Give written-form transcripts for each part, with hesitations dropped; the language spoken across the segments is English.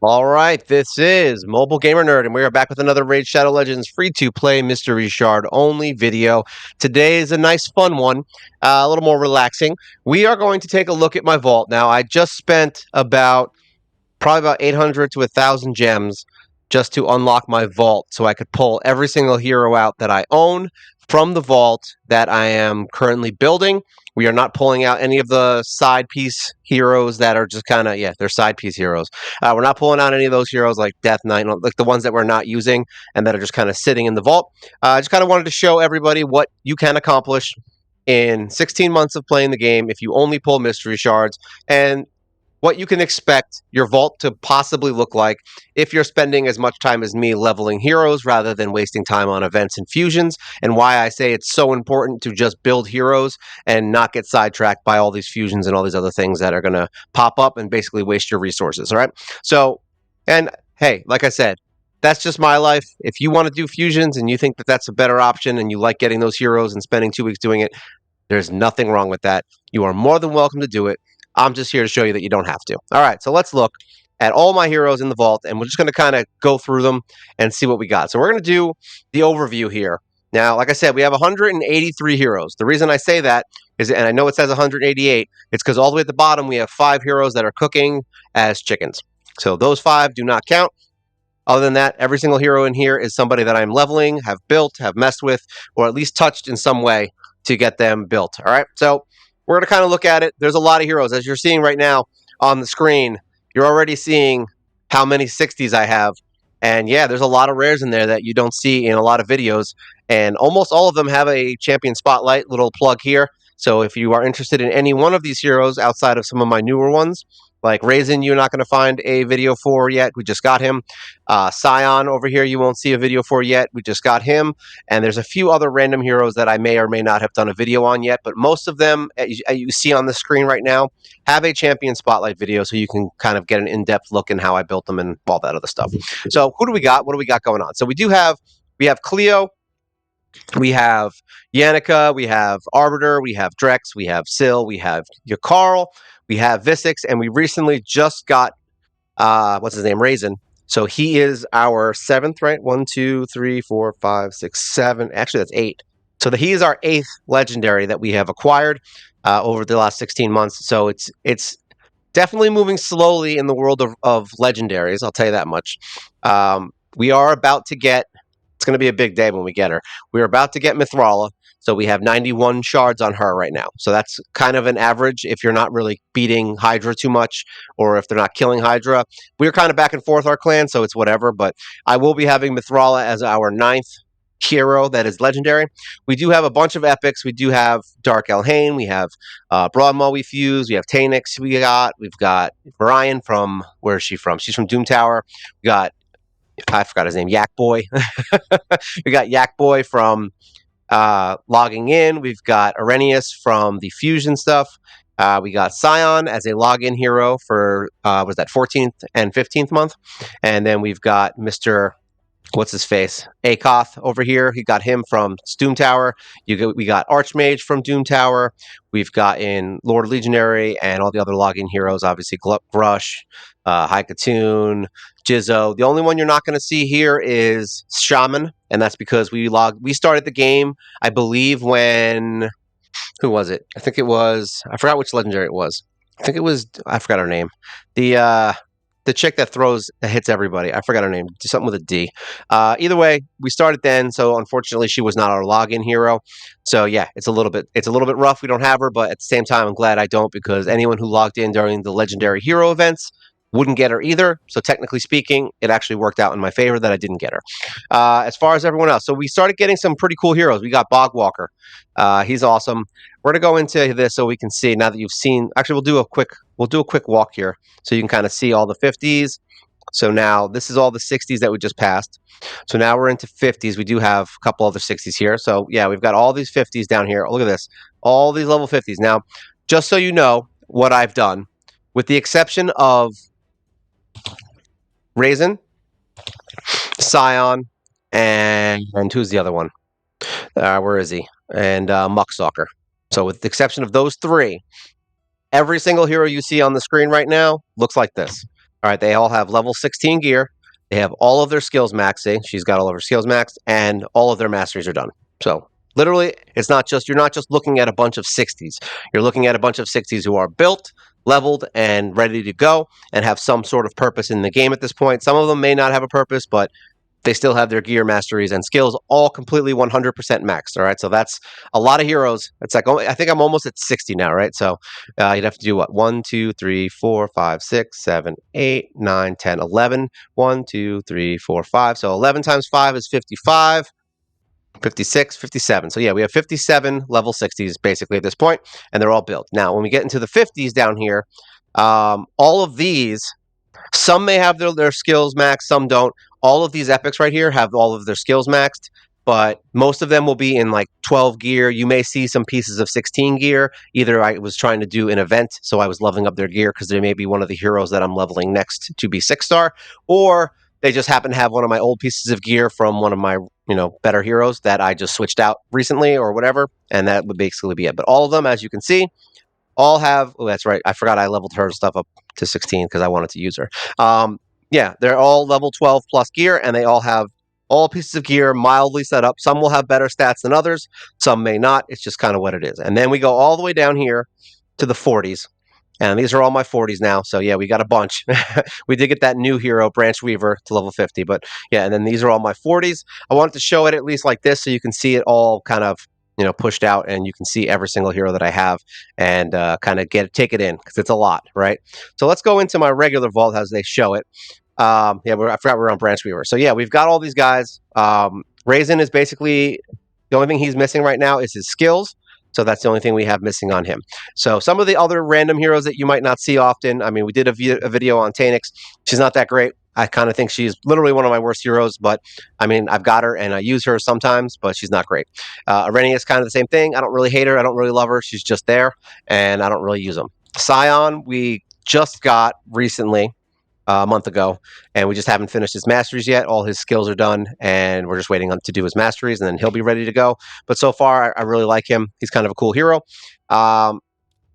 All right, this is Mobile Gamer Nerd, and we are back with another Raid Shadow Legends free-to-play mystery shard only video. Today is a nice, fun one, a little more relaxing. We are going to take a look at my vault. Now, I just spent probably about 800 to 1,000 gems just to unlock my vault so I could pull every single hero out that I own from the vault that I am currently building. We are not pulling out any of the side piece heroes that are just kind of, yeah, they're side piece heroes. We're not pulling out any of those heroes like Death Knight, like the ones that we're not using and that are just kind of sitting in the vault. I just kind of wanted to show everybody what you can accomplish in 16 months of playing the game if you only pull mystery shards, and what you can expect your vault to possibly look like if you're spending as much time as me leveling heroes rather than wasting time on events and fusions, and why I say it's so important to just build heroes and not get sidetracked by all these fusions and all these other things that are going to pop up and basically waste your resources. All right. So, and hey, like I said, that's just my life. If you want to do fusions and you think that that's a better option and you like getting those heroes and spending 2 weeks doing it, there's nothing wrong with that. You are more than welcome to do it. I'm just here to show you that you don't have to. All right, so let's look at all my heroes in the vault, and we're just going to kind of go through them and see what we got. So we're going to do the overview here. Now, like I said, we have 183 heroes. The reason I say that is, and I know it says 188, it's because all the way at the bottom we have 5 heroes that are cooking as chickens. So those 5 do not count. Other than that, every single hero in here is somebody that I'm leveling, have built, have messed with, or at least touched in some way to get them built. All right, so we're going to kind of look at it. There's a lot of heroes. As you're seeing right now on the screen, you're already seeing how many 60s I have. And yeah, there's a lot of rares in there that you don't see in a lot of videos. And almost all of them have a champion spotlight, little plug here. So if you are interested in any one of these heroes outside of some of my newer ones, like Raisin, you're not going to find a video for yet. We just got him. Scion over here, you won't see a video for yet. We just got him. And there's a few other random heroes that I may or may not have done a video on yet. But most of them, as you see on the screen right now, have a champion spotlight video so you can kind of get an in-depth look in how I built them and all that other stuff. So who do we got? What do we got going on? So we have Cleo, we have Yannicka, we have Arbiter, we have Drex, we have Syl, we have Yakarl, we have Visix, and we recently just got what's his name, Raisin. So he is our 7th, right? 1, 2, 3, 4, 5, 6, 7. Actually, that's 8. So he is our 8th legendary that we have acquired over the last 16 months. So it's definitely moving slowly in the world of legendaries. I'll tell you that much. We are about to get. It's going to be a big day when we get her. We're about to get Mithrala. So we have 91 shards on her right now. So that's kind of an average if you're not really beating Hydra too much, or if they're not killing Hydra. We're kind of back and forth, our clan, so it's whatever. But I will be having Mithrala as our 9th hero that is legendary. We do have a bunch of epics. We do have Dark Elhain. We have Broadmaw we fuse. We have Tanix we've got Brian from, where is she from? She's from Doom Tower. We got, I forgot his name, Yak Boy. We got Yak Boy from logging in. We've got Arrhenius from the fusion stuff. We got Scion as a login hero for was that 14th and 15th month, and then we've got Mr. What's his face, Akoth over here. He got him from Doom Tower. We got Archmage from Doom Tower. We've got in Lord Legionary and all the other login heroes. Obviously, Grush, Haikatoon, Jizzo. The only one you're not going to see here is Shaman, and that's because we started the game, I believe, when, who was it? I think it was, I forgot which legendary it was. I think it was, I forgot her name. The chick that hits everybody. I forgot her name. Something with a D. Either way, we started then, so unfortunately she was not our login hero. So yeah, it's a little bit rough. We don't have her, but at the same time, I'm glad I don't, because anyone who logged in during the legendary hero events wouldn't get her either. So technically speaking, it actually worked out in my favor that I didn't get her. As far as everyone else, so we started getting some pretty cool heroes. We got Bogwalker. He's awesome. We're gonna go into this so we can see, now that you've seen. Actually, we'll do a quick walk here so you can kind of see all the 50s. So now this is all the 60s that we just passed. So now we're into 50s. We do have a couple other 60s here. So yeah, we've got all these 50s down here. Look at this. All these level 50s. Now, just so you know what I've done, with the exception of Raisin, Scion, and who's the other one? Where is he? And Muckstalker. So with the exception of those 3, every single hero you see on the screen right now looks like this. All right, they all have level 16 gear. They have all of their skills maxing. She's got all of her skills maxed, and all of their masteries are done. So literally, it's not just you're not just looking at a bunch of 60s. You're looking at a bunch of 60s who are built, leveled, and ready to go, and have some sort of purpose in the game at this point. Some of them may not have a purpose, but they still have their gear masteries and skills all completely 100% maxed. All right, so that's a lot of heroes. It's like I think I'm almost at 60 now, right? So you'd have to do what? 1, 2, 3, 4, 5, 6, 7, 8, 9, 10, 11. 1, 2, 3, 4, 5. So 11 times 5 is 55. 56, 57. So yeah, we have 57 level 60s basically at this point, and they're all built. Now, when we get into the 50s down here, all of these some may have their skills maxed, some don't. All of these epics right here have all of their skills maxed, but most of them will be in like 12 gear. You may see some pieces of 16 gear. Either I was trying to do an event, so I was leveling up their gear because they may be one of the heroes that I'm leveling next to be 6-star, or they just happen to have one of my old pieces of gear from one of my better heroes that I just switched out recently or whatever, and that would basically be it. But all of them, as you can see, all have. Oh, that's right. I forgot I leveled her stuff up to 16 because I wanted to use her. Yeah, they're all level 12 plus gear, and they all have all pieces of gear mildly set up. Some will have better stats than others. Some may not. It's just kind of what it is. And then we go all the way down here to the 40s. And these are all my 40s now. So yeah, we got a bunch. We did get that new hero, Branch Weaver, to level 50. But yeah, and then these are all my 40s. I wanted to show it at least like this so you can see it all kind of pushed out, and you can see every single hero that I have, and kind of take it in because it's a lot, right? So let's go into my regular vault as they show it. Yeah, I forgot we're on Branch Weaver. So yeah, we've got all these guys. Raisin is basically the only thing he's missing right now is his skills. So that's the only thing we have missing on him. So some of the other random heroes that you might not see often. I mean, we did a video on Tanix. She's not that great. I kind of think she's literally one of my worst heroes, but I mean, I've got her and I use her sometimes, but she's not great. Arenia is kind of the same thing. I don't really hate her. I don't really love her. She's just there, and I don't really use them. Scion, we just got recently, a month ago, and we just haven't finished his masteries yet. All his skills are done, and we're just waiting on to do his masteries, and then he'll be ready to go. But so far, I really like him. He's kind of a cool hero. Um,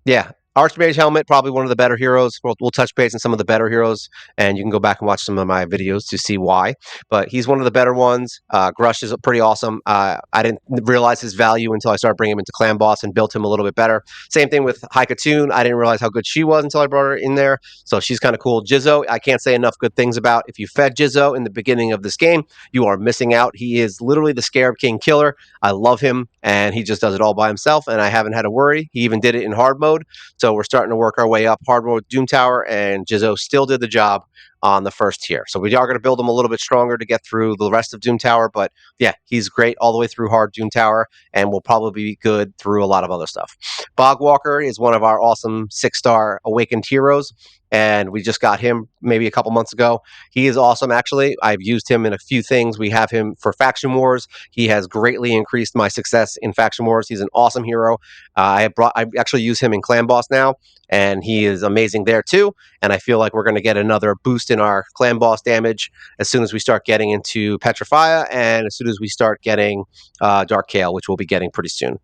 yeah, Archmage Helmet, probably one of the better heroes. We'll touch base on some of the better heroes, and you can go back and watch some of my videos to see why. But he's one of the better ones. Grush is pretty awesome. I didn't realize his value until I started bringing him into Clan Boss and built him a little bit better. Same thing with Haikatoon. I didn't realize how good she was until I brought her in there. So she's kind of cool. Jizzo, I can't say enough good things about. If you fed Jizzo in the beginning of this game, you are missing out. He is literally the Scarab King killer. I love him, and he just does it all by himself, and I haven't had to worry. He even did it in hard mode. So we're starting to work our way up hard mode Doom Tower, and Jizzo still did the job on the first tier. So we are going to build him a little bit stronger to get through the rest of Doom Tower, but yeah, he's great all the way through hard Doom Tower, and will probably be good through a lot of other stuff. Bogwalker is one of our awesome 6-star awakened heroes, and we just got him maybe a couple months ago. He is awesome, actually. I've used him in a few things. We have him for Faction Wars. He has greatly increased my success in Faction Wars. He's an awesome hero. I actually use him in Clan Boss now, and he is amazing there too. And I feel like we're going to get another boost in our Clan Boss damage as soon as we start getting into Petrifia, and as soon as we start getting Dark Kale, which we'll be getting pretty soon,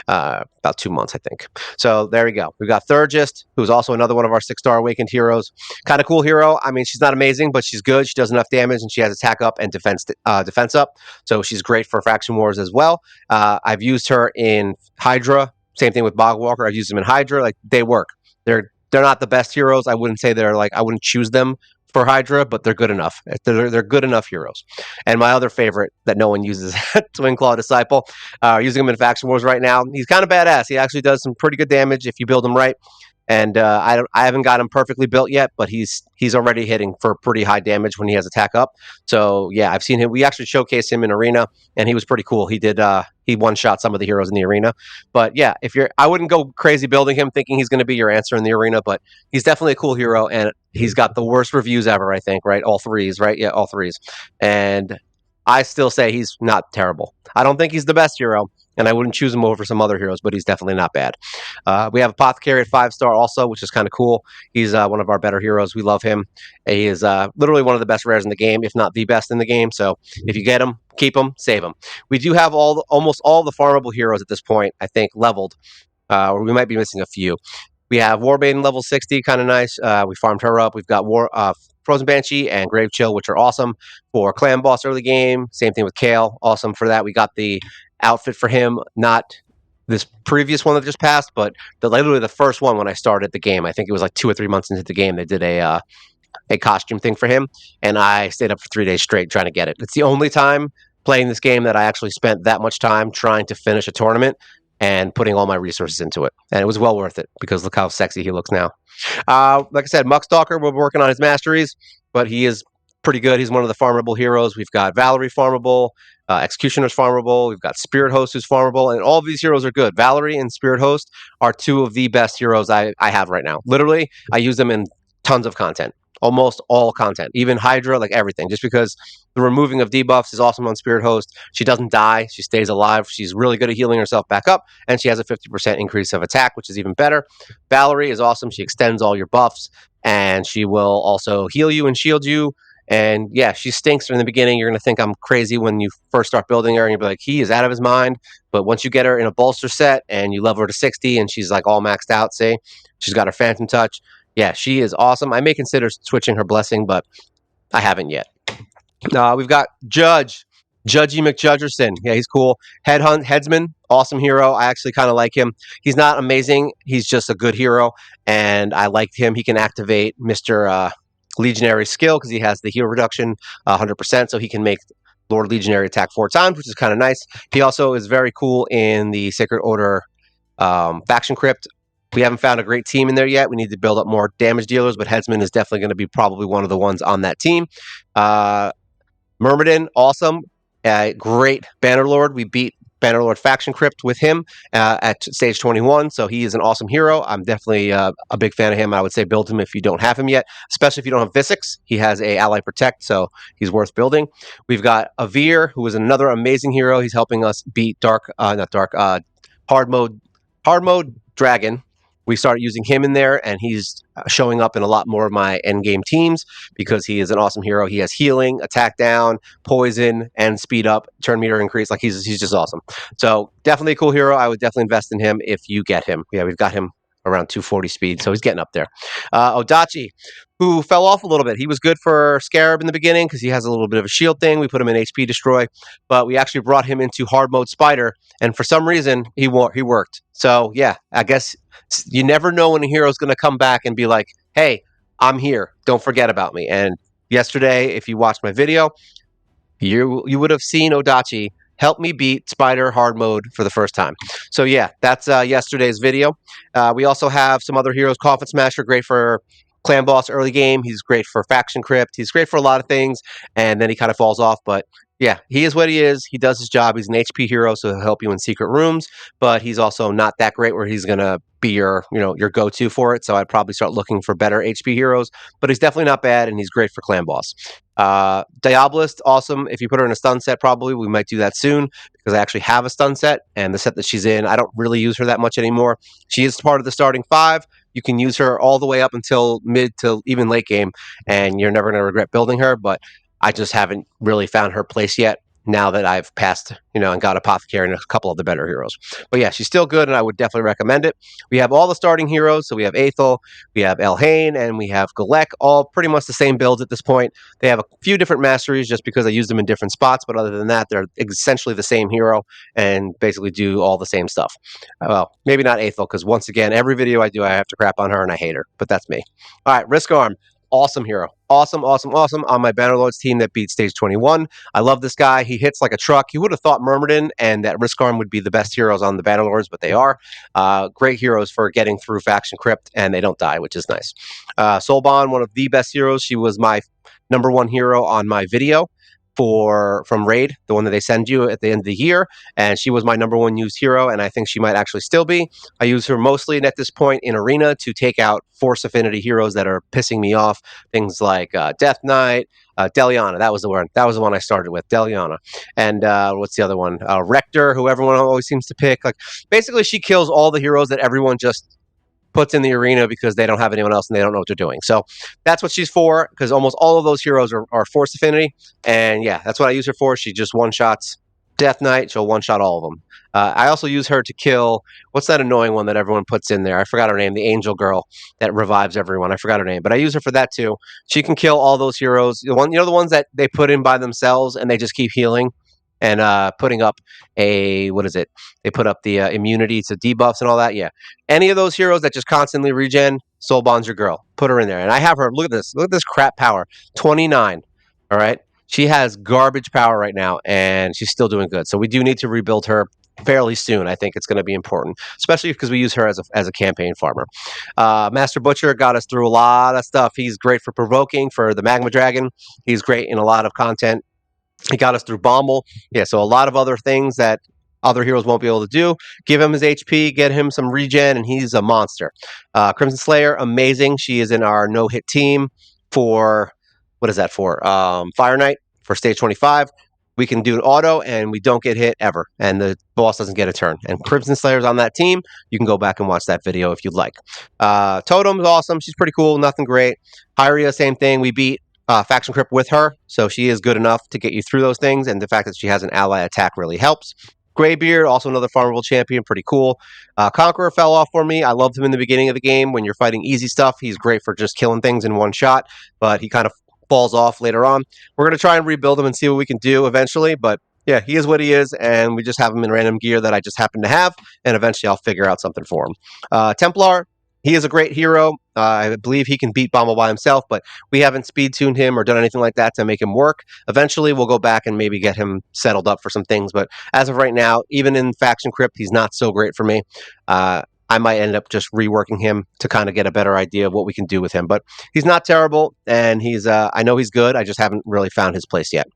about 2 months, I think. So there we go. We've got Thurgist, who's also another one of our 6-star awakened heroes. Kind of cool hero. I mean, she's not amazing, but she's good. She does enough damage, and she has attack up and defense up. So she's great for Faction Wars as well. I've used her in Hydra. Same thing with Bogwalker. I've used them in Hydra. Like, they work. They're not the best heroes. I wouldn't say I wouldn't choose them for Hydra, but they're good enough. They're good enough heroes. And my other favorite that no one uses, Twin Claw Disciple, using him in Faction Wars right now. He's kind of badass. He actually does some pretty good damage if you build him right. And I haven't got him perfectly built yet, but he's already hitting for pretty high damage when he has attack up. So yeah, I've seen him. We actually showcased him in arena, and he was pretty cool. He one-shot some of the heroes in the arena. But yeah, I wouldn't go crazy building him thinking he's going to be your answer in the arena, but he's definitely a cool hero, and he's got the worst reviews ever, I think, right? All threes, right? Yeah, all threes. And I still say he's not terrible. I don't think he's the best hero, and I wouldn't choose him over some other heroes, but he's definitely not bad. We have Apothecary at 5-star also, which is kind of cool. He's one of our better heroes. We love him. He is literally one of the best rares in the game, if not the best in the game. So if you get him, keep him, save him. We do have almost all the farmable heroes at this point, I think, leveled. Or we might be missing a few. We have Warbane level 60, kind of nice. We farmed her up. We've got Frozen Banshee and Grave Chill, which are awesome for Clan Boss early game. Same thing with Kale, awesome for that. We got the outfit for him, not this previous one that just passed, but literally the first one when I started the game. I think it was like 2 or 3 months into the game. They did a costume thing for him, and I stayed up for 3 days straight trying to get it. It's the only time playing this game that I actually spent that much time trying to finish a tournament and putting all my resources into it. And it was well worth it because look how sexy he looks now. Like I said, Muckstalker, we're working on his masteries, but he is pretty good. He's one of the farmable heroes. We've got Valerie farmable, Executioner's farmable. We've got Spirit Host who's farmable, and all of these heroes are good. Valerie and Spirit Host are two of the best heroes I have right now. Literally, I use them in tons of content. Almost all content, even Hydra, like everything, just because the removing of debuffs is awesome on Spirit Host. She doesn't die, she stays alive. She's really good at healing herself back up, and she has a 50% increase of attack, which is even better. Valerie is awesome. She extends all your buffs, and she will also heal you and shield you. And yeah, she stinks in the beginning. You're going to think I'm crazy when you first start building her, and you'll be like, he is out of his mind. But once you get her in a bolster set and you level her to 60 and she's like all maxed out, say, she's got her Phantom Touch. Yeah, she is awesome. I may consider switching her Blessing, but I haven't yet. We've got Judgy McJudgerson. Yeah, he's cool. Headsman, awesome hero. I actually kind of like him. He's not amazing. He's just a good hero, and I liked him. He can activate Mr. Legionary skill because he has the heal reduction 100%, so he can make Lord Legionary attack 4 times, which is kind of nice. He also is very cool in the Sacred Order faction crypt. We haven't found a great team in there yet. We need to build up more damage dealers, but Headsman is definitely going to be probably one of the ones on that team. Myrmidon, awesome. Great Bannerlord. We beat Bannerlord Faction Crypt with him at stage 21, so he is an awesome hero. I'm definitely a big fan of him. I would say build him if you don't have him yet, especially if you don't have Visix. He has a Ally Protect, so he's worth building. We've got Avir, who is another amazing hero. He's helping us beat hard mode Dragon. We started using him in there, and he's showing up in a lot more of my endgame teams because he is an awesome hero. He has healing, attack down, poison, and speed up, turn meter increase. Like he's just awesome. So definitely a cool hero. I would definitely invest in him if you get him. Yeah, we've got him around 240 speed, so he's getting up there. Odachi, who fell off a little bit. He was good for Scarab in the beginning because he has a little bit of a shield thing. We put him in HP Destroy, but we actually brought him into hard mode Spider, and for some reason he worked. So yeah, I guess you never know when a hero is going to come back and be like, hey, I'm here. Don't forget about me. And yesterday, if you watched my video, you would have seen Odachi help me beat Spider hard mode for the first time. So yeah, that's yesterday's video. We also have some other heroes. Coffin Smasher, great for Clan Boss early game. He's great for Faction Crypt. He's great for a lot of things, and then he kind of falls off. But yeah, he is what he is. He does his job. He's an HP hero, so he'll help you in secret rooms. But he's also not that great where he's gonna be your go-to for it. So I'd probably start looking for better HP heroes. But he's definitely not bad, and he's great for Clan Boss. Diabolist, awesome. If you put her in a stun set, probably we might do that soon because I actually have a stun set, and the set that she's in, I don't really use her that much anymore. She is part of the starting 5. You can use her all the way up until mid to even late game, and you're never going to regret building her. But I just haven't really found her place yet. Now that I've passed, and got Apothecary and a couple of the better heroes. But yeah, she's still good, and I would definitely recommend it. We have all the starting heroes. So we have Aethel, we have Elhain, and we have Galek, all pretty much the same builds at this point. They have a few different masteries just because I use them in different spots, but other than that, they're essentially the same hero and basically do all the same stuff. Well, maybe not Aethel, because once again, every video I do, I have to crap on her, and I hate her, but that's me. All right, Risk Arm. Awesome hero. Awesome on my Bannerlords team that beat stage 21. I love this guy. He hits like a truck. You would have thought Myrmidon and that Risk Arm would be the best heroes on the Bannerlords, but they are. Great heroes for getting through Faction Crypt, and they don't die, which is nice. Soulbon, one of the best heroes. She was my #1 hero on my video from Raid, the one that they send you at the end of the year, and she was my #1 used hero, and I think she might actually still be. I use her mostly at this point in Arena to take out Force Affinity heroes that are pissing me off, things like Death Knight, Deliana, that was the one I started with, Deliana. And what's the other one? Rector, who everyone always seems to pick. Like, basically, she kills all the heroes that everyone just puts in the arena because they don't have anyone else and they don't know what they're doing. So that's what she's for, because almost all of those heroes are Force Affinity. And yeah, that's what I use her for. She just one-shots Death Knight. She'll one-shot all of them. I also use her to kill what's that annoying one that everyone puts in there? I forgot her name. The Angel Girl that revives everyone. I forgot her name, but I use her for that too. She can kill all those heroes. The ones that they put in by themselves and they just keep healing and putting up a what is it? They put up the immunity to debuffs and all that. Yeah, any of those heroes that just constantly regen. Soul Bond's your girl. Put her in there, and I have her. Look at this. Look at this crap power. 29. All right. She has garbage power right now, and she's still doing good. So we do need to rebuild her fairly soon. I think it's going to be important, especially because we use her as a campaign farmer. Master Butcher got us through a lot of stuff. He's great for provoking for the Magma Dragon. He's great in a lot of content. He got us through Bommel. Yeah, so a lot of other things that other heroes won't be able to do. Give him his HP, get him some regen, and he's a monster. Crimson Slayer, amazing. She is in our no hit team for what is that for? Fire Knight for stage 25. We can do an auto and we don't get hit ever, and the boss doesn't get a turn. And Crimson Slayer's on that team. You can go back and watch that video if you'd like. Totem's awesome. She's pretty cool. Nothing great. Hyria, same thing. We beat Faction Crypt with her, so she is good enough to get you through those things, and the fact that she has an ally attack really helps. Greybeard, also another farmable champion, pretty cool. Conqueror fell off for me. I loved him in the beginning of the game. When you're fighting easy stuff, he's great for just killing things in one shot, but he kind of falls off later on. We're going to try and rebuild him and see what we can do eventually, but yeah, he is what he is, and we just have him in random gear that I just happen to have, and eventually I'll figure out something for him. Templar, he is a great hero. I believe he can beat Bommel by himself, but we haven't speed tuned him or done anything like that to make him work. Eventually, we'll go back and maybe get him settled up for some things. But as of right now, even in Faction Crypt, he's not so great for me. I might end up just reworking him to kind of get a better idea of what we can do with him. But he's not terrible, and I know he's good. I just haven't really found his place yet.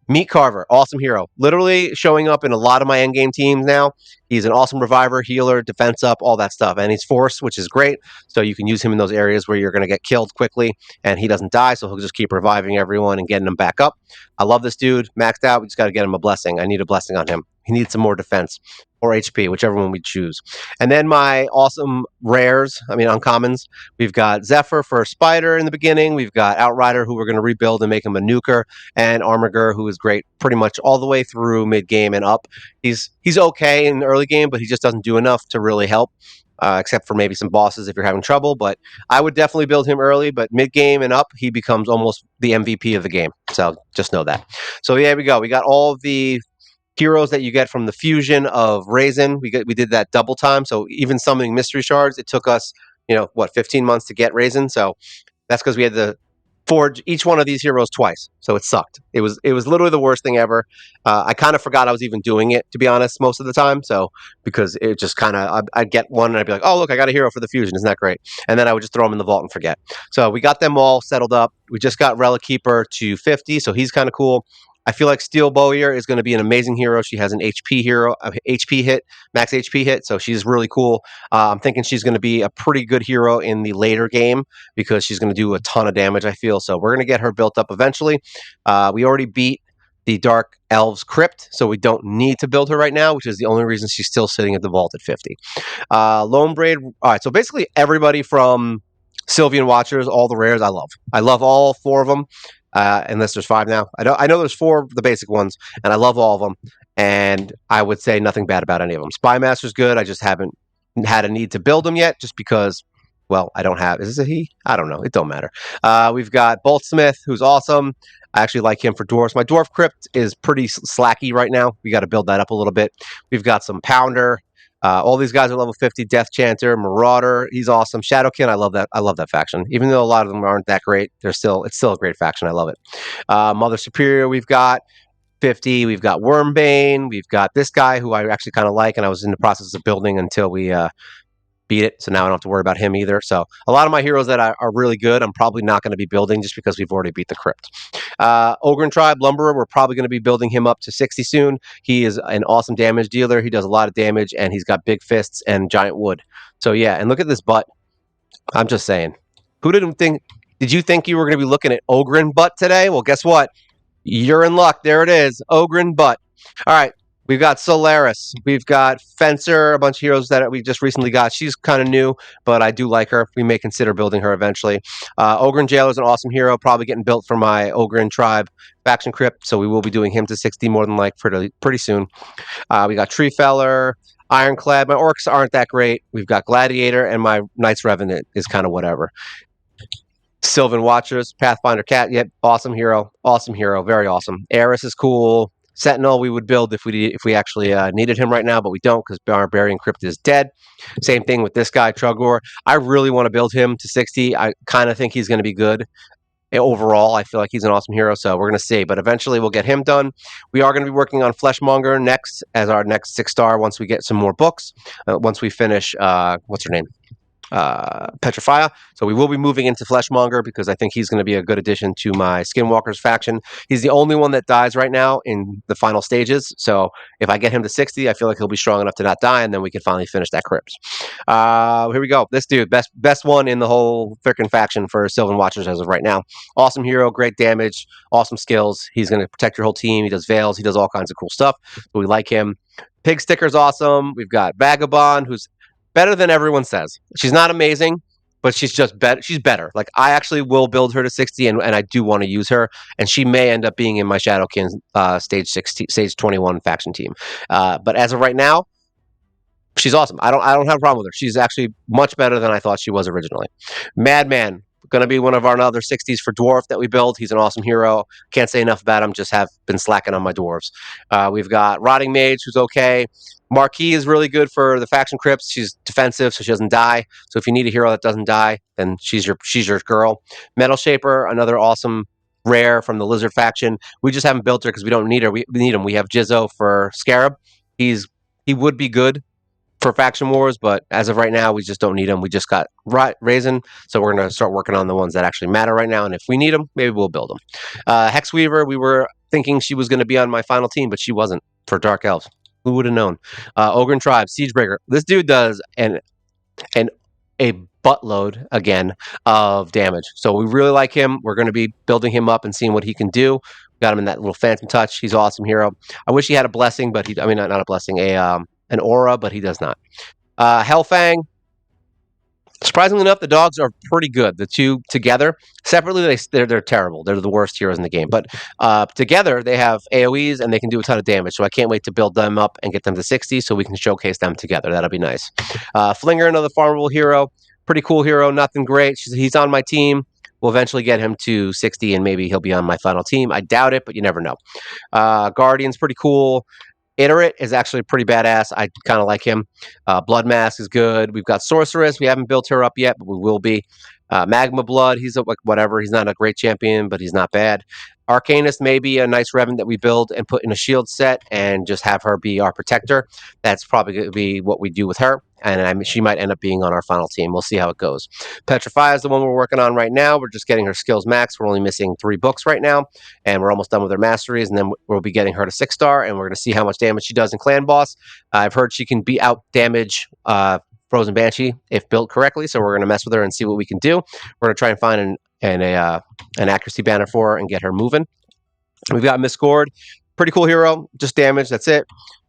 Meat Carver, awesome hero. Literally showing up in a lot of my endgame teams now. He's an awesome reviver, healer, defense up, all that stuff. And he's force, which is great. So you can use him in those areas where you're going to get killed quickly and he doesn't die. So he'll just keep reviving everyone and getting them back up. I love this dude. Maxed out. We just got to get him a blessing. I need a blessing on him. He needs some more defense or HP, whichever one we choose. And then my awesome rares, uncommons. We've got Zephyr for Spider in the beginning. We've got Outrider, who we're going to rebuild and make him a nuker, and Armiger, who is great pretty much all the way through mid game and up. He's okay in the early game, but he just doesn't do enough to really help. Except for maybe some bosses if you're having trouble, but I would definitely build him early. But mid game and up, he becomes almost the MVP of the game. So just know that. So yeah, we go. We got all of the heroes that you get from the fusion of Raisin. We did that double time. So even summoning mystery shards, it took us 15 months to get Raisin. So that's because we had to forge each one of these heroes twice. So it sucked. It was literally the worst thing ever. I kind of forgot I was even doing it, to be honest, most of the time. So because it just kind of I'd get one and I'd be like, oh look, I got a hero for the fusion. Isn't that great? And then I would just throw them in the vault and forget. So we got them all settled up. We just got Relic Keeper to 50, so he's kind of cool. I feel like Steel Bowyer is going to be an amazing hero. She has an HP hit, max HP hit, so she's really cool. I'm thinking she's going to be a pretty good hero in the later game because she's going to do a ton of damage, I feel. So we're going to get her built up eventually. We already beat the Dark Elves Crypt, so we don't need to build her right now, which is the only reason she's still sitting at the vault at 50. Lone Braid. All right, so basically everybody from Sylvian Watchers, all the rares, I love. I love all four of them. Unless there's five now. I know there's four, the basic ones, and I love all of them. And I would say nothing bad about any of them. Spymaster's good. I just haven't had a need to build them yet, just because. Well, I don't have. Is this a he? I don't know. It don't matter. We've got Boltsmith, who's awesome. I actually like him for dwarfs. My dwarf crypt is pretty slacky right now. We got to build that up a little bit. We've got some Pounder. All these guys are level 50. Death Chanter, Marauder, he's awesome. Shadowkin, I love that. I love that faction. Even though a lot of them aren't that great, it's still a great faction. I love it. Mother Superior, we've got 50. We've got Wormbane. We've got this guy who I actually kind of like, and I was in the process of building until we beat it. So now I don't have to worry about him either. So a lot of my heroes that are really good, I'm probably not going to be building just because we've already beat the crypt. Ogren Tribe Lumberer, we're probably going to be building him up to 60 soon. He is an awesome damage dealer. He does a lot of damage, and he's got big fists and giant wood. So yeah, and look at this butt. I'm just saying. Who didn't think? Did you think you were going to be looking at Ogren butt today? Well, guess what? You're in luck. There it is. Ogren butt. All right. We've got Solaris. We've got Fencer, a bunch of heroes that we just recently got. She's kind of new, but I do like her. We may consider building her eventually. Ogren Jailer is an awesome hero, probably getting built for my Ogren tribe faction crypt, so we will be doing him to 60 more than like pretty soon. We got Tree Feller, Ironclad. My orcs aren't that great. We've got Gladiator, and my Knights Revenant is kind of whatever. Sylvan Watchers, Pathfinder Cat. Yep, awesome hero, very awesome. Eris is cool. Sentinel we would build if we actually needed him right now, but we don't because Barbarian Crypt is dead. Same thing with this guy Trugor. I really want to build him to 60. I kind of think he's going to be good overall. I feel like he's an awesome hero, so we're going to see. But eventually we'll get him done. We are going to be working on Fleshmonger next as our next 6-star once we get some more books. Once we finish, what's her name? Petrifia. So we will be moving into Fleshmonger because I think he's going to be a good addition to my Skinwalkers faction. He's the only one that dies right now in the final stages. So if I get him to 60, I feel like he'll be strong enough to not die, and then we can finally finish that crypt. Here we go. This dude, best one in the whole freaking faction for Sylvan Watchers as of right now. Awesome hero, great damage, awesome skills. He's going to protect your whole team. He does veils. He does all kinds of cool stuff. So we like him. Pig Sticker's awesome. We've got Vagabond, who's better than everyone says. She's not amazing, but she's just better. She's better. Like I actually will build her to 60, and I do want to use her, and she may end up being in my Shadowkin stage 60, stage 21 faction team. But as of right now, she's awesome. I don't have a problem with her. She's actually much better than I thought she was originally. Madman, going to be one of our other 60s for dwarf that we build. He's an awesome hero. Can't say enough about him. Just have been slacking on my dwarves. We've got Rotting Mage, who's okay. Marquis is really good for the faction crypts. She's defensive, so she doesn't die. So if you need a hero that doesn't die, then she's your girl. Metal Shaper, another awesome rare from the Lizard faction. We just haven't built her because we don't need her. We need him. We have Jizzo for Scarab. He would be good for faction wars, but as of right now, we just don't need them. We just got Raisin, so we're going to start working on the ones that actually matter right now. And if we need them, maybe we'll build them. Hexweaver, we were thinking she was going to be on my final team, but she wasn't for Dark Elves. Who would have known? Ogren Tribe, Siegebreaker. This dude does an a buttload again of damage. So we really like him. We're going to be building him up and seeing what he can do. Got him in that little Phantom Touch. He's an awesome hero. I wish he had a blessing, but not a blessing, an aura, but he does not. Hellfang, surprisingly enough, the dogs are pretty good. The two together, separately, they're terrible. They're the worst heroes in the game. But together, they have AoEs and they can do a ton of damage. So I can't wait to build them up and get them to 60 so we can showcase them together. That'll be nice. Flinger, another farmable hero. Pretty cool hero. Nothing great. He's on my team. We'll eventually get him to 60 and maybe he'll be on my final team. I doubt it, but you never know. Guardian's pretty cool. Iterate is actually pretty badass. I kind of like him. Blood Mask is good. We've got Sorceress. We haven't built her up yet, but we will be. Magma Blood, he's like whatever. He's not a great champion, but he's not bad. Arcanist may be a nice Revan that we build and put in a shield set and just have her be our protector. That's probably going to be what we do with her. And she might end up being on our final team. We'll see how it goes. Petrify is the one we're working on right now. We're just getting her skills max. We're only missing 3 books right now, and we're almost done with her masteries. And then we'll be getting her to 6-star, and we're going to see how much damage she does in Clan Boss. I've heard she can beat out damage Frozen Banshee if built correctly. So we're going to mess with her and see what we can do. We're going to try and find an accuracy banner for her and get her moving. We've got Miscord, pretty cool hero, just damage. That's it.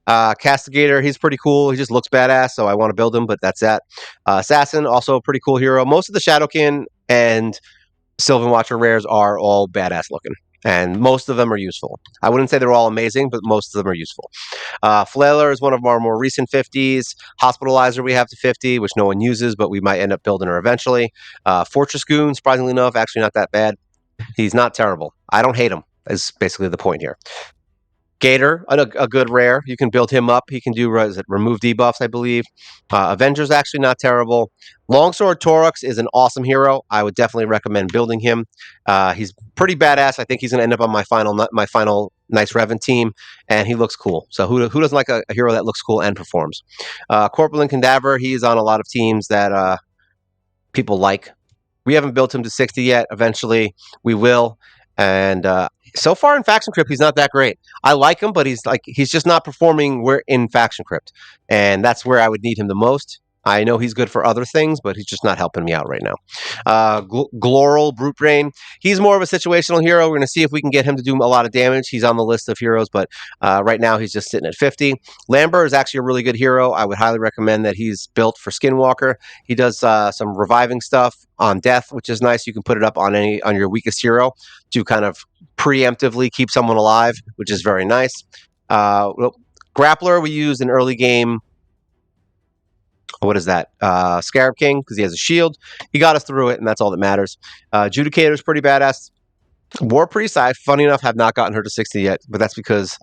Castigator, he's pretty cool. He just looks badass, so I want to build him, but that's that. Assassin, also a pretty cool hero. Most of the Shadowkin and Sylvan Watcher rares are all badass looking, and most of them are useful. I wouldn't say they're all amazing, but most of them are useful. Flailer is one of our more recent 50s. Hospitalizer we have to 50, which no one uses, but we might end up building her eventually. Fortress Goon, surprisingly enough, actually not that bad. He's not terrible. I don't hate him, is basically the point here. Gator, a good rare. You can build him up. He can do remove debuffs, I believe. Avenger's actually not terrible. Longsword Torux is an awesome hero. I would definitely recommend building him. He's pretty badass. I think he's going to end up on my final nice Revan team, and he looks cool. So who doesn't like a hero that looks cool and performs? Corpulent Cadaver, he's on a lot of teams that people like. We haven't built him to 60 yet. Eventually, we will. And so far in Faction Crypt, he's not that great. I like him, but he's just not performing where in Faction Crypt, and that's where I would need him the most. I know he's good for other things, but he's just not helping me out right now. Gloral, Brute Brain. He's more of a situational hero. We're going to see if we can get him to do a lot of damage. He's on the list of heroes, but right now he's just sitting at 50. Lambert is actually a really good hero. I would highly recommend that he's built for Skinwalker. He does some reviving stuff on death, which is nice. You can put it up on your weakest hero to kind of preemptively keep someone alive, which is very nice. Well, Grappler we use in early game. What is that? Scarab King, because he has a shield. He got us through it, and that's all that matters. Judicator is pretty badass. War Priest, I, funny enough, have not gotten her to 60 yet, but that's because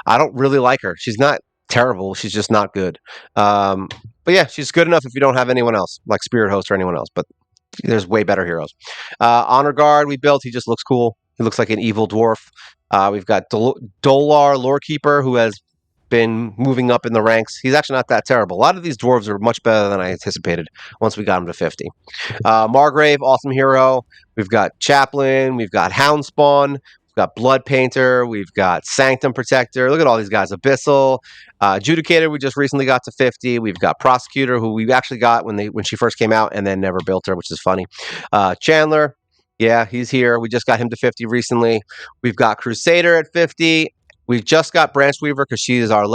I don't really like her. She's not terrible. She's just not good. But yeah, she's good enough if you don't have anyone else, like Spirit Host or anyone else. But there's way better heroes. Honor Guard we built. He just looks cool. He looks like an evil dwarf. We've got Dolar, Lorekeeper, who has been moving up in the ranks. He's actually not that terrible. A lot of these dwarves are much better than I anticipated once we got him to 50. Margrave, awesome hero. We've got Chaplain. We've got Houndspawn. We've got Blood Painter. We've got Sanctum Protector. Look at all these guys. Abyssal. Adjudicator, we just recently got to 50. We've got Prosecutor, who we actually got when she first came out and then never built her, which is funny. Chandler, yeah, he's here. We just got him to 50 recently. We've got Crusader at 50. We just got Branch Weaver because she is our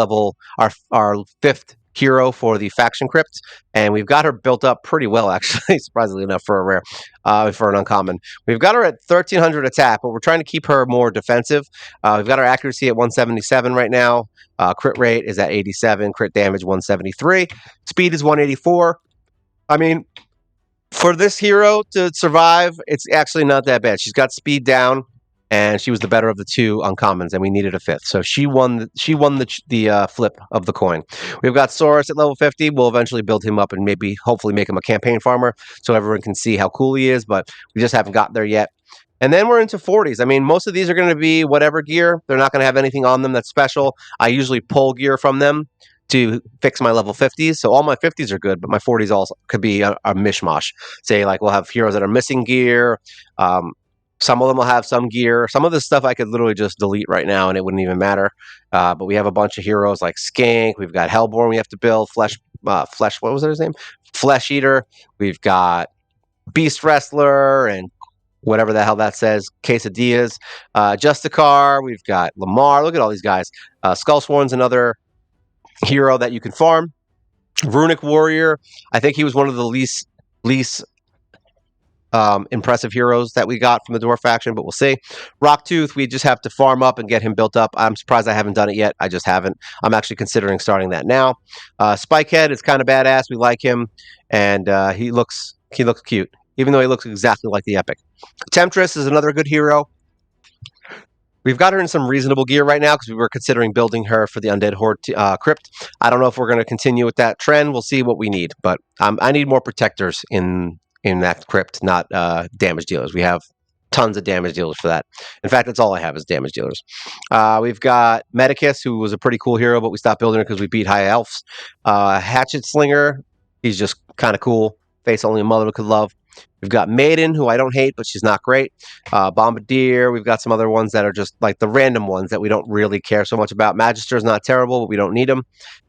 fifth hero for the faction crypt, and we've got her built up pretty well, actually, surprisingly enough, for a rare, for an uncommon. We've got her at 1300 attack, but we're trying to keep her more defensive. We've got her accuracy at 177 right now. Crit rate is at 87. Crit damage 173. Speed is 184. I mean, for this hero to survive, it's actually not that bad. She's got speed down, and she was the better of the two uncommons, and we needed a fifth. So she won. She won the flip of the coin. We've got Saurus at level 50. We'll eventually build him up and maybe, hopefully, make him a campaign farmer so everyone can see how cool he is. But we just haven't got there yet. And then we're into 40s. I mean, most of these are going to be whatever gear. They're not going to have anything on them that's special. I usually pull gear from them to fix my level 50s. So all my 50s are good, but my 40s also could be a mishmash. Say, like, we'll have heroes that are missing gear. Some of them will have some gear. Some of this stuff I could literally just delete right now and it wouldn't even matter. But we have a bunch of heroes like Skink. We've got Hellborn we have to build. Flesh, what was his name? Flesh Eater. We've got Beast Wrestler and whatever the hell that says, Quesadillas, Justicar, we've got Lamar. Look at all these guys. Skullsworn's another hero that you can farm. Runic Warrior, I think he was one of the least impressive heroes that we got from the Dwarf faction, but we'll see. Rocktooth, we just have to farm up and get him built up. I'm surprised I haven't done it yet. I just haven't. I'm actually considering starting that now. Spikehead is kind of badass. We like him, and he looks cute, even though he looks exactly like the Epic. Temptress is another good hero. We've got her in some reasonable gear right now because we were considering building her for the Undead Horde crypt. I don't know if we're going to continue with that trend. We'll see what we need, but I need more protectors in that crypt, not damage dealers. We have tons of damage dealers for that. In fact, that's all I have is damage dealers. We've got Medicus, who was a pretty cool hero, but we stopped building her because we beat high elves. Hatchet Slinger, he's just kind of cool. Face only a mother could love. We've got Maiden, who I don't hate, but she's not great. Bombardier, we've got some other ones that are just like the random ones that we don't really care so much about. Magister is not terrible, but we don't need him.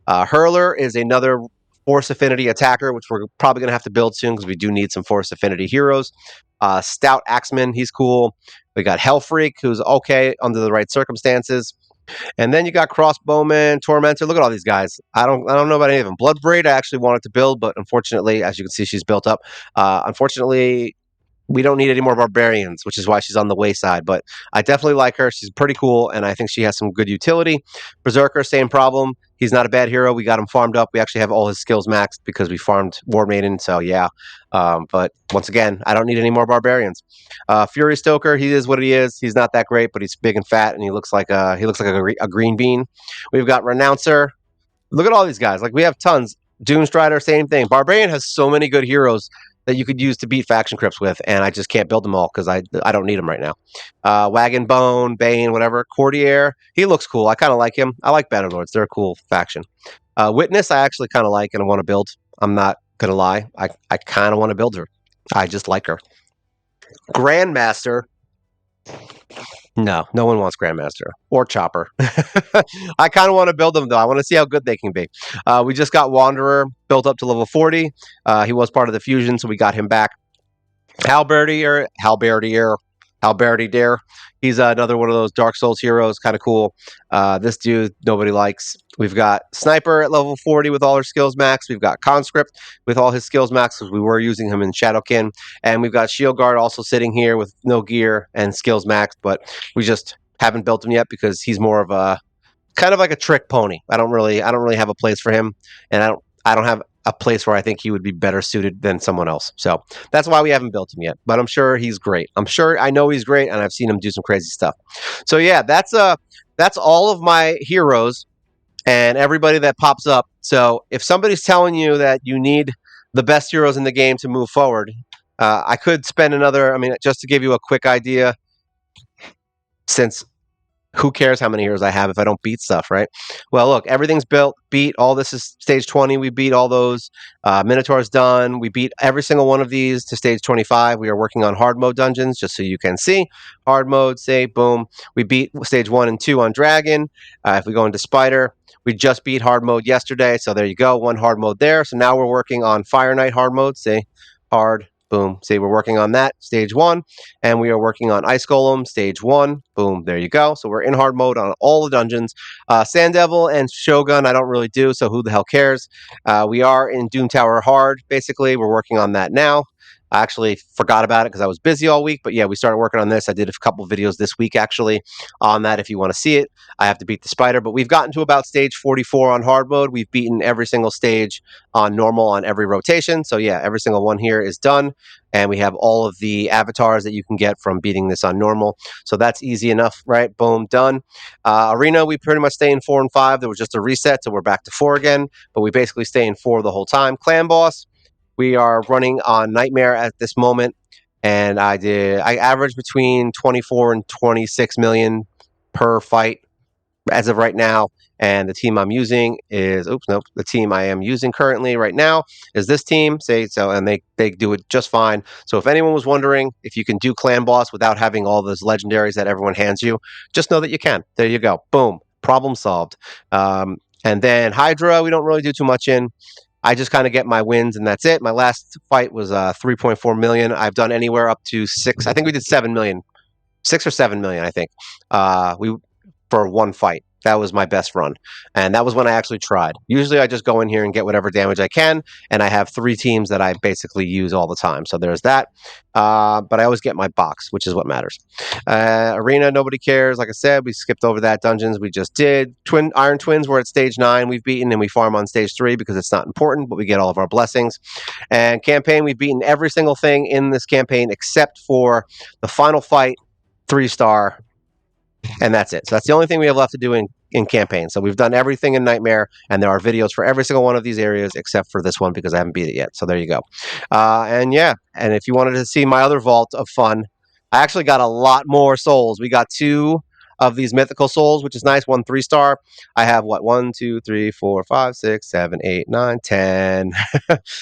Hurler is another Force Affinity attacker, which we're probably going to have to build soon because we do need some Force Affinity heroes. Stout Axeman, he's cool. We got Hellfreak, who's okay under the right circumstances. And then you got Crossbowman, Tormentor. Look at all these guys. I don't know about any of them. Bloodbraid, I actually wanted to build, but unfortunately, as you can see, she's built up. Unfortunately, we don't need any more barbarians, which is why she's on the wayside. But I definitely like her. She's pretty cool, and I think she has some good utility. Berserker, same problem. He's not a bad hero. We got him farmed up. We actually have all his skills maxed because we farmed War Maiden. So yeah. But once again, I don't need any more barbarians. Fury Stoker, he is what he is. He's not that great, but he's big and fat, and he looks like a green bean. We've got Renouncer. Look at all these guys. Like, we have tons. Doomstrider, same thing. Barbarian has so many good heroes that you could use to beat faction crypts with, and I just can't build them all because I don't need them right now. Wagon Bone, Bane, whatever. Courtier, he looks cool. I kind of like him. I like Bannerlords. They're a cool faction. Witness, I actually kind of like and I want to build. I'm not going to lie. I kind of want to build her. I just like her. Grandmaster. No, no one wants Grandmaster or Chopper. I kind of want to build them though. I want to see how good they can be. We just got Wanderer built up to level 40. He was part of the fusion, so we got him back. Halberdier. He's another one of those Dark Souls heroes, kind of cool. This dude nobody likes. We've got Sniper at level 40 with all her skills max. We've got Conscript with all his skills max because we were using him in Shadowkin. And we've got Shield Guard also sitting here with no gear and skills max, but we just haven't built him yet because he's more of a kind of like a trick pony. I don't really have a place for him, and I don't have a place where I think he would be better suited than someone else. So that's why we haven't built him yet. But I'm sure he's great. I know he's great, and I've seen him do some crazy stuff. So yeah, that's all of my heroes and everybody that pops up. So if somebody's telling you that you need the best heroes in the game to move forward, I could spend another. I mean, just to give you a quick idea, since who cares how many heroes I have if I don't beat stuff, right? Well, look, everything's built, beat. All this is stage 20. We beat all those. Minotaur's done. We beat every single one of these to stage 25. We are working on hard mode dungeons, just so you can see. Hard mode, say, boom. We beat stage 1 and 2 on Dragon. If we go into Spider, we just beat hard mode yesterday. So there you go, one hard mode there. So now we're working on Fire Knight hard mode, say, hard, boom. See, we're working on that, stage 1. And we are working on Ice Golem, stage 1. Boom, there you go. So we're in hard mode on all the dungeons. Sand Devil and Shogun, I don't really do, so who the hell cares? We are in Doom Tower hard, basically. We're working on that now. I actually forgot about it because I was busy all week, but yeah, we started working on this. I did a couple videos this week actually on that if you want to see it. I have to beat the spider, but we've gotten to about stage 44 on hard mode. We've beaten every single stage on normal on every rotation. So yeah, every single one here is done. And we have all of the avatars that you can get from beating this on normal. So that's easy enough, right? Boom, done. Arena, we pretty much stay in 4 and 5. There was just a reset, so we're back to 4 again. But we basically stay in 4 the whole time. Clan Boss, we are running on Nightmare at this moment. And I averaged between 24 and 26 million per fight as of right now. And the team I'm using is, the team I am using currently right now is this team. Say so, and they do it just fine. So if anyone was wondering if you can do Clan Boss without having all those legendaries that everyone hands you, just know that you can. There you go. Boom. Problem solved. And then Hydra, we don't really do too much in. I just kind of get my wins and that's it. My last fight was 3.4 million. I've done anywhere up to 6. I think we did 7 million, 6 or 7 million. I think we for one fight. That was my best run. And that was when I actually tried. Usually I just go in here and get whatever damage I can. And I have 3 teams that I basically use all the time. So there's that. But I always get my box, which is what matters. Arena, nobody cares. Like I said, we skipped over that. Dungeons, we just did. Iron Twins, we're at stage 9. We've beaten and we farm on stage 3 because it's not important, but we get all of our blessings. And campaign, we've beaten every single thing in this campaign except for the final fight, 3-star, and that's it. So that's the only thing we have left to do in campaign. So we've done everything in Nightmare, and there are videos for every single one of these areas except for this one because I haven't beat it yet. So there you go. And yeah, and if you wanted to see my other vault of fun, I actually got a lot more souls. We got 2 of these mythical souls, which is nice. 1 3-star. I have what 1, 2, 3, 4, 5, 6, 7, 8, 9, 10.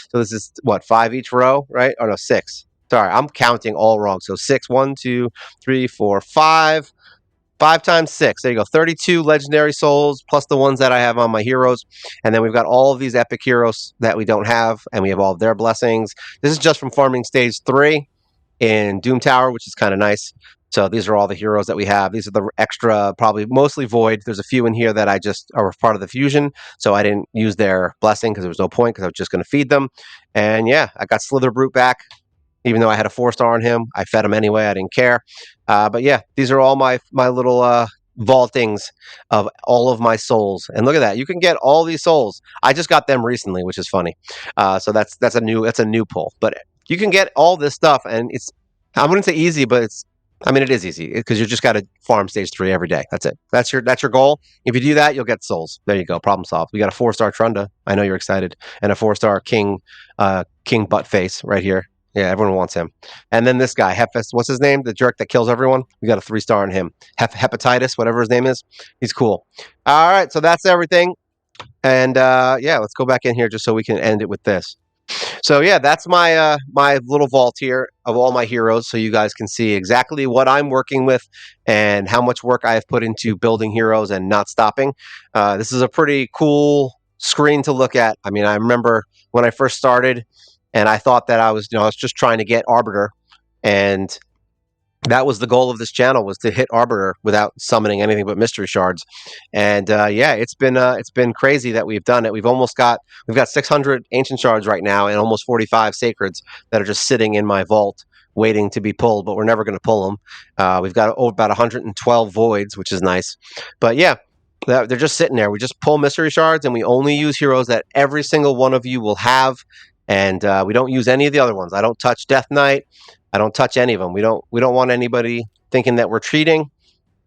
So this is what 5 each row, right? Oh no, 6. Sorry, I'm counting all wrong. So 6, 1, 2, 3, 4, 5. 5 times 6. There you go. 32 legendary souls plus the ones that I have on my heroes. And then we've got all of these epic heroes that we don't have, and we have all of their blessings. This is just from farming stage 3 in Doom Tower, which is kind of nice. So these are all the heroes that we have. These are the extra, probably mostly void. There's a few in here that I just are part of the fusion. So I didn't use their blessing because there was no point because I was just going to feed them. And yeah, I got Slither Brute back. Even though I had a 4-star on him, I fed him anyway. I didn't care. But yeah, these are all my little vaultings of all of my souls. And look at that, you can get all these souls. I just got them recently, which is funny. So that's a new pull. But you can get all this stuff, and it's I wouldn't say easy, but it is easy because you just got to farm stage 3 every day. That's it. That's your goal. If you do that, you'll get souls. There you go. Problem solved. We got a 4-star Trunda. I know you're excited, and a 4-star King Buttface right here. Yeah, everyone wants him. And then this guy, what's his name? The jerk that kills everyone? We got a 3-star on him. Hepatitis, whatever his name is. He's cool. All right, so that's everything. And yeah, let's go back in here just so we can end it with this. So yeah, that's my little vault here of all my heroes, so you guys can see exactly what I'm working with and how much work I have put into building heroes and not stopping. This is a pretty cool screen to look at. I mean, I remember when I first started, and I thought that I was just trying to get Arbiter, and that was the goal of this channel, was to hit Arbiter without summoning anything but mystery shards. And yeah, it's been crazy that we've done it. We've got 600 ancient shards right now and almost 45 sacreds that are just sitting in my vault waiting to be pulled, but we're never going to pull them. We've got about 112 voids, which is nice. But yeah, they're just sitting there. We just pull mystery shards, and we only use heroes that every single one of you will have. And we don't use any of the other ones. I don't touch Death Knight. I don't touch any of them. We don't want anybody thinking that we're cheating.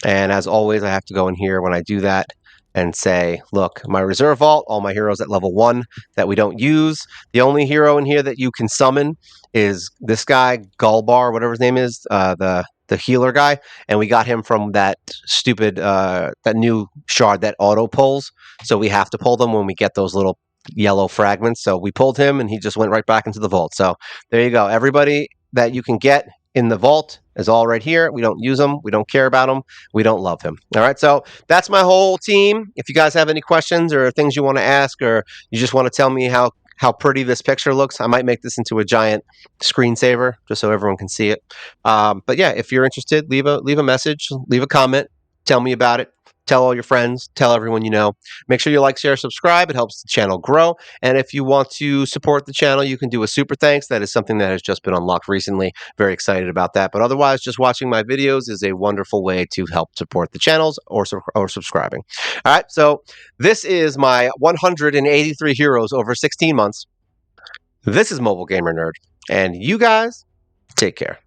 And as always, I have to go in here when I do that and say, look, my reserve vault, all my heroes at level 1 that we don't use. The only hero in here that you can summon is this guy, Gulbar, whatever his name is, the healer guy, and we got him from that stupid that new shard that auto pulls. So we have to pull them when we get those little yellow fragments. So we pulled him, and he just went right back into the vault. So there you go. Everybody that you can get in the vault is all right here. We don't use them. We don't care about them. We don't love him. All right. So that's my whole team. If you guys have any questions or things you want to ask, or you just want to tell me how pretty this picture looks, I might make this into a giant screensaver just so everyone can see it. But yeah, if you're interested, leave a message, leave a comment, tell me about it. Tell all your friends, tell everyone you know. Make sure you like, share, subscribe. It helps the channel grow. And if you want to support the channel, you can do a super thanks. That is something that has just been unlocked recently. Very excited about that. But otherwise, just watching my videos is a wonderful way to help support the channels or subscribing. All right, so this is my 183 heroes over 16 months. This is Mobile Gamer Nerd, and you guys take care.